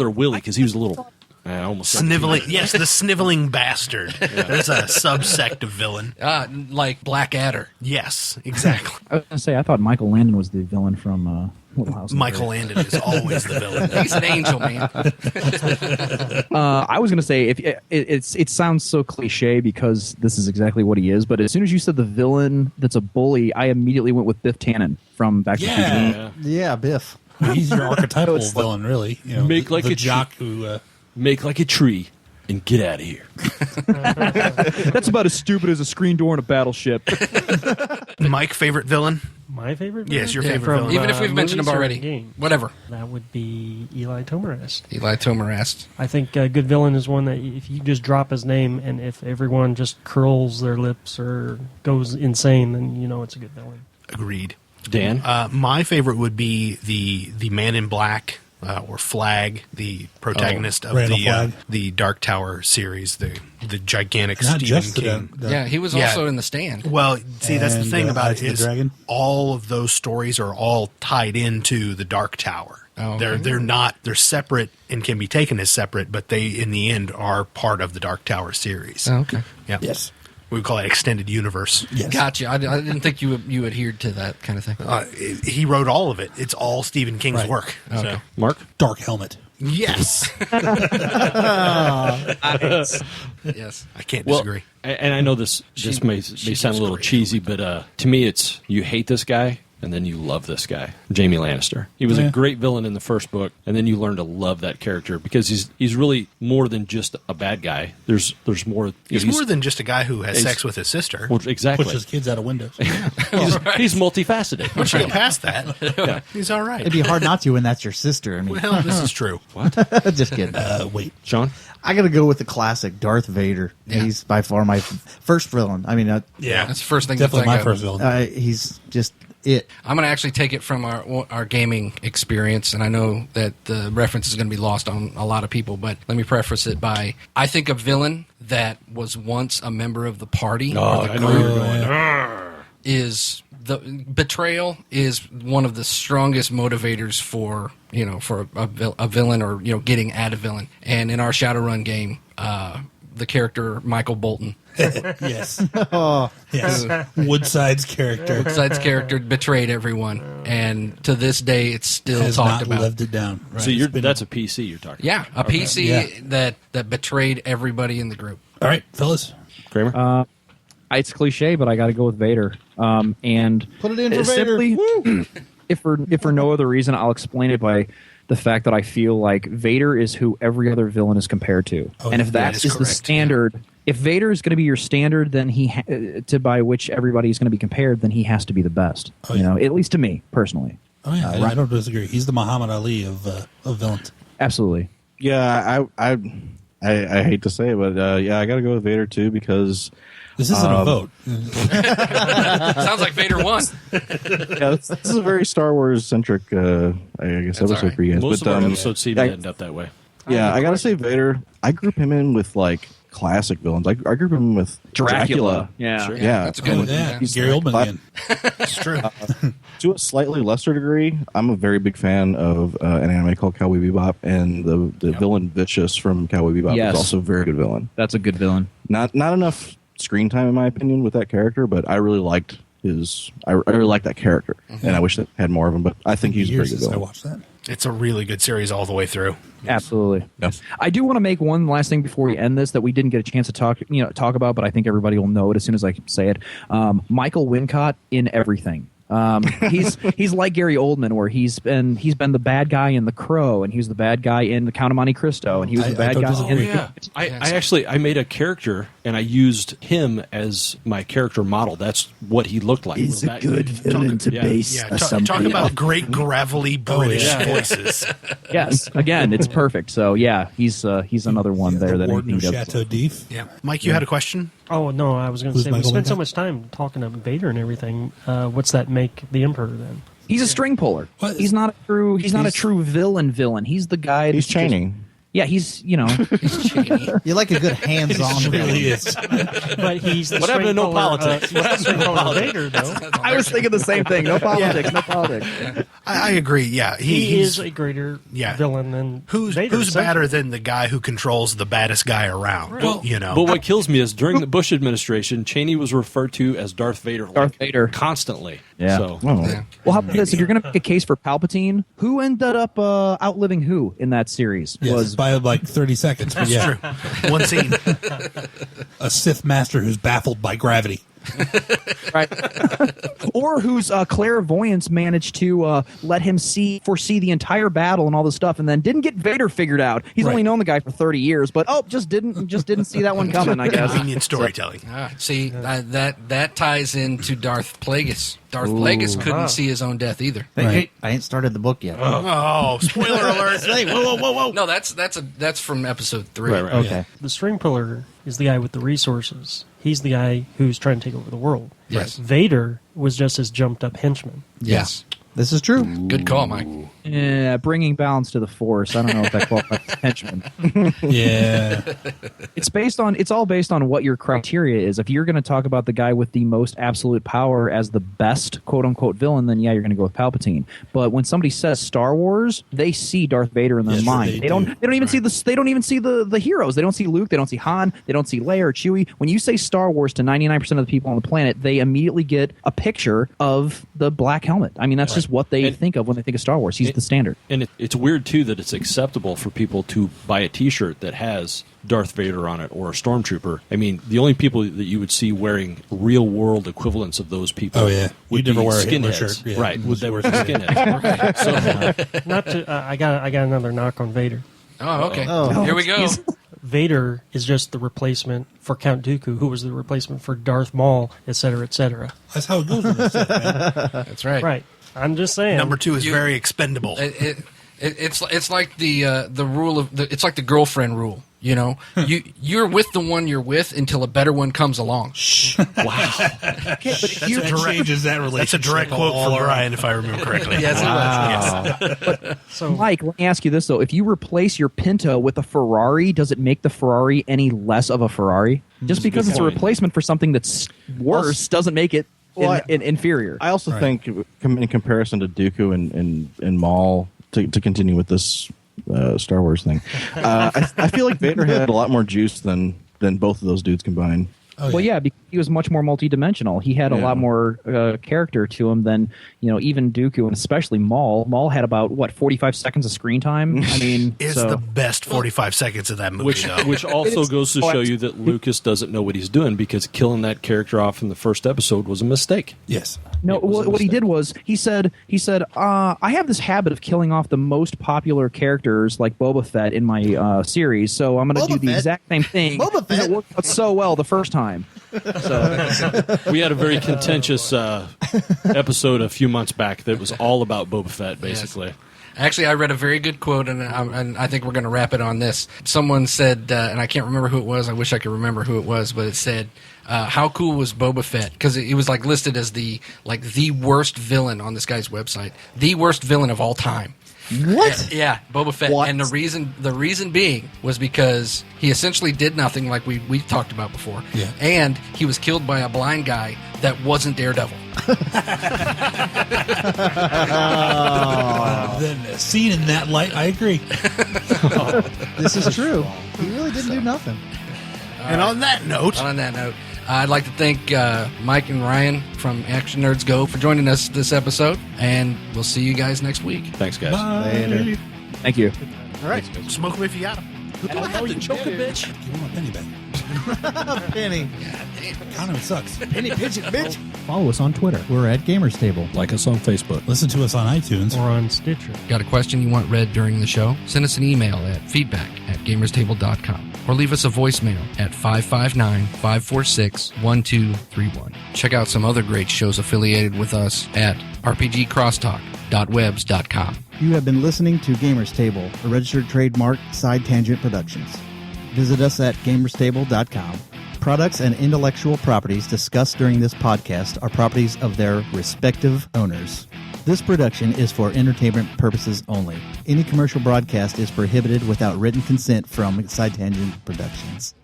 Or Willie, because he was a little... I almost sniveling. Yes, the sniveling bastard. There's a subsect of villain. Like Blackadder. Yes, exactly. I was going to say, I thought Michael Landon was the villain from Little House. Michael Landon is always the villain. He's an angel, man. I was going to say, if it sounds so cliche because this is exactly what he is, but as soon as you said the villain that's a bully, I immediately went with Biff Tannen from Back to the Future. Yeah, Biff. He's your archetypal villain, really. You know, Make like the a jock who... Make like a tree and get out of here. That's about as stupid as a screen door in a battleship. Mike, favorite villain? My favorite villain? Yes, your favorite villain. Even if we've mentioned him movies or already. games? Whatever. That would be Eli Tomarest. Eli Tomarest. I think a good villain is one that if you just drop his name and if everyone just curls their lips or goes insane, then you know it's a good villain. Agreed. Dan? My favorite would be the Man in Black. Or Flag, the protagonist of the Dark Tower series, the gigantic Not Stephen just King. Yeah, he was also in The Stand. Well, see, that's the thing about it Eyes of the is Dragon? all of those stories are all tied into the Dark Tower. Oh, okay. They're separate and can be taken as separate, but they in the end are part of the Dark Tower series. Oh, okay. Yeah. Yes. We would call it extended universe. Yes. Gotcha. I didn't think you adhered to that kind of thing. He wrote all of it. It's all Stephen King's Right. work. Okay. So. Mark? Dark Helmet. Yes. Yes. I can't disagree. And I know this may sound a little great. cheesy, but to me it's you hate this guy and then you love this guy, Jamie Lannister. He was a great villain in the first book, and then you learn to love that character because he's really more than just a bad guy. There's more. He's more than just a guy who has sex with his sister. Well, exactly. Pushes kids out of windows. He's multifaceted. Once you get past that, he's all right. It'd be hard not to when that's your sister. I mean, Well, this is true. just kidding. Wait. Sean? I got to go with the classic Darth Vader. Yeah. He's by far my first villain. I mean, Yeah. That's the first thing. Definitely to think my of. first villain. he's just it. I'm going to actually take it from our gaming experience, and I know that the reference is going to be lost on a lot of people, but let me preface it by, I think a villain that was once a member of the party or the I know where you're going. is the betrayal is one of the strongest motivators for a villain or getting at a villain. And in our Shadowrun game, the character Michael Bolton, Yes. Yes. Woodside's character Woodside's character betrayed everyone, and to this day it's still has talked not about. lived it down. So that's a PC you're talking Yeah, a about. Okay. PC that betrayed everybody in the group. All right, fellas. Kramer? It's cliche, but I got to go with Vader. And Put it in for simply, if for no other reason, I'll explain it by the fact that I feel like Vader is who every other villain is compared to. Oh, and if that that is is the correct, standard, if Vader is going to be your standard, then by which everybody is going to be compared, then he has to be the best. Oh, yeah. At least to me personally. Oh yeah, I don't disagree. He's the Muhammad Ali of villains. Absolutely. Yeah, I hate to say it, but I got to go with Vader too because This isn't a vote. Sounds like Vader won. this is a very Star Wars centric, I guess, episode right. for you guys. Most but, of our episodes seem to end up that way. Yeah, I gotta say Vader. I group him in with like classic villains. I group him with Dracula. Yeah. Sure. Yeah, That's a good one. Yeah, He's Gary Oldman again. It's true. To a slightly lesser degree, I'm a very big fan of an anime called Cowboy Bebop, and the villain Vicious from Cowboy Bebop Yes. is also a very good villain. That's a good villain. Not enough screen time in my opinion with that character, but I really liked I really liked that character, and I wish that had more of him. But I think he's a very Years good since I villain. watched that. It's a really good series all the way through. Absolutely. Yes. I do want to make one last thing before we end this that we didn't get a chance to talk about, but I think everybody will know it as soon as I say it. Michael Wincott in everything. He's like Gary Oldman, where he's been the bad guy in The Crow, and he was the bad guy in The Count of Monte Cristo, and he was the bad don't guy disagree. in I made a character and I used him as my character model. That's what he looked like. He's Was a that- good villain to Yeah. base Yeah, a talk somebody about else. great gravelly British voices. Yes, again, it's perfect. So yeah, he's another one there that Warden of anything does. Chateau d'If. Yeah, Mike, you had a question? Oh, no, I was going to Who's say, we Michael spent so Wincott? much time talking about Vader and everything. What's that make the Emperor then? He's a string puller. What? He's not a true villain. He's the guy. He's that's chaining. Yeah, he's, you know. He's Cheney. You like a good hands-on It really villain. is. But he's the What happened to no politics? He's the straight color Vader, though. I was thinking the same thing. No politics, no politics. I agree. Yeah, He he's is a greater Yeah. villain than who's Vader, who's essentially. better than the guy who controls the baddest guy around. You know, But what kills me is during the Bush administration, Cheney was referred to as Darth Vader. Darth Vader. Constantly. Yeah. So, Oh. Yeah. Well, how about this? If you're going to make a case for Palpatine, who ended up outliving who in that series? Yes, Was by like 30 seconds. But yeah, true. One scene. a Sith master who's baffled by gravity. right, or whose clairvoyance managed to let him foresee the entire battle and all this stuff, and then didn't get Vader figured out. He's Right. only known the guy for 30 years, but just didn't see that one coming. I guess. Convenient storytelling. See, that ties into Darth Plagueis. Darth Plagueis couldn't see his own death either. Hey, I ain't started the book yet. Oh, spoiler alert! Hey, whoa! No, that's from episode 3. right. Okay. The string puller is the guy with the resources. He's the guy who's trying to take over the world. Yes. Vader was just his jumped up henchman. Yes. This is true. Good call, Mike. Yeah, bringing balance to the Force. I don't know if that qualifies as henchman. Yeah. It's all based on what your criteria is. If you're going to talk about the guy with the most absolute power as the best quote unquote villain, then yeah, you're going to go with Palpatine. But when somebody says Star Wars, they see Darth Vader in their Yes, mind. they They don't even see the heroes. They don't see Luke, they don't see Han, they don't see Leia or Chewie. When you say Star Wars to 99% of the people on the planet, they immediately get a picture of the black helmet. I mean, that's just what they think of when they think of Star Wars. He's the standard. And it's weird, too, that it's acceptable for people to buy a T-shirt that has Darth Vader on it or a Stormtrooper. I mean, the only people that you would see wearing real-world equivalents of those people would You'd never be wear a Hitler skinheads. shirt. Yeah. Right, they were skinheads. So, Not to. I got another knock on Vader. Oh, okay. Oh. Here we go. Vader is just the replacement for Count Dooku, who was the replacement for Darth Maul, et cetera, et cetera. That's how it goes with this stuff, man. That's right. Right. I'm just saying. Number 2 is very expendable. It's like the rule of it's like the girlfriend rule. You know, you're with the one you're with until a better one comes along. That changes that relationship. That's a direct quote from Brian, if I remember correctly. Yes, it was. So, Mike, let me ask you this, though. If you replace your Pinto with a Ferrari, does it make the Ferrari any less of a Ferrari? Just because it's a point. replacement for something that's worse doesn't make it inferior. I also think, in comparison to Dooku and Maul, to continue with this Star Wars thing, I feel like Vader had a lot more juice than both of those dudes combined. Well, yeah, because he was much more multidimensional. He had a lot more character to him than even Dooku, and especially Maul. Maul had about 45 seconds of screen time. I mean, It's the best 45 seconds of that movie, though. which also goes to show you that Lucas doesn't know what he's doing, because killing that character off in the first episode was a mistake. Yes. No, It was a what he mistake. did was he said, I have this habit of killing off the most popular characters like Boba Fett in my series, so I'm going to do the exact same thing. Boba Fett. It worked out so well the first time. So We had a very contentious episode a few months back that was all about Boba Fett, basically. Actually, I read a very good quote, and I think we're going to wrap it on this. Someone said, and I can't remember who it was. I wish I could remember who it was, but it said, "How cool was Boba Fett?" Because it was like listed as the worst villain on this guy's website, the worst villain of all time. What? Yeah, Boba Fett. What? And the reason being was because he essentially did nothing, like we talked about before. Yeah. And he was killed by a blind guy that wasn't Daredevil. Then seen in that light, I agree. This is true. He really didn't do nothing. And on that note, I'd like to thank Mike and Ryan from Action Nerds Go for joining us this episode, and we'll see you guys next week. Thanks, guys. Later. thank you. all right, smoke them if you got them. Choke a bitch. Give him a penny back. Penny. Condom sucks. Penny pigeon, bitch. Follow us on Twitter. We're at Gamers Table. Like us on Facebook. Listen to us on iTunes. or on Stitcher. Got a question you want read during the show? Send us an email at feedback@gamerstable.com or leave us a voicemail at 559-546-1231. Check out some other great shows affiliated with us at rpgcrosstalk.webs.com. You have been listening to Gamers Table, a registered trademark Side Tangent Productions. Visit us at gamerstable.com. Products and intellectual properties discussed during this podcast are properties of their respective owners. This production is for entertainment purposes only. Any commercial broadcast is prohibited without written consent from Side Tangent Productions.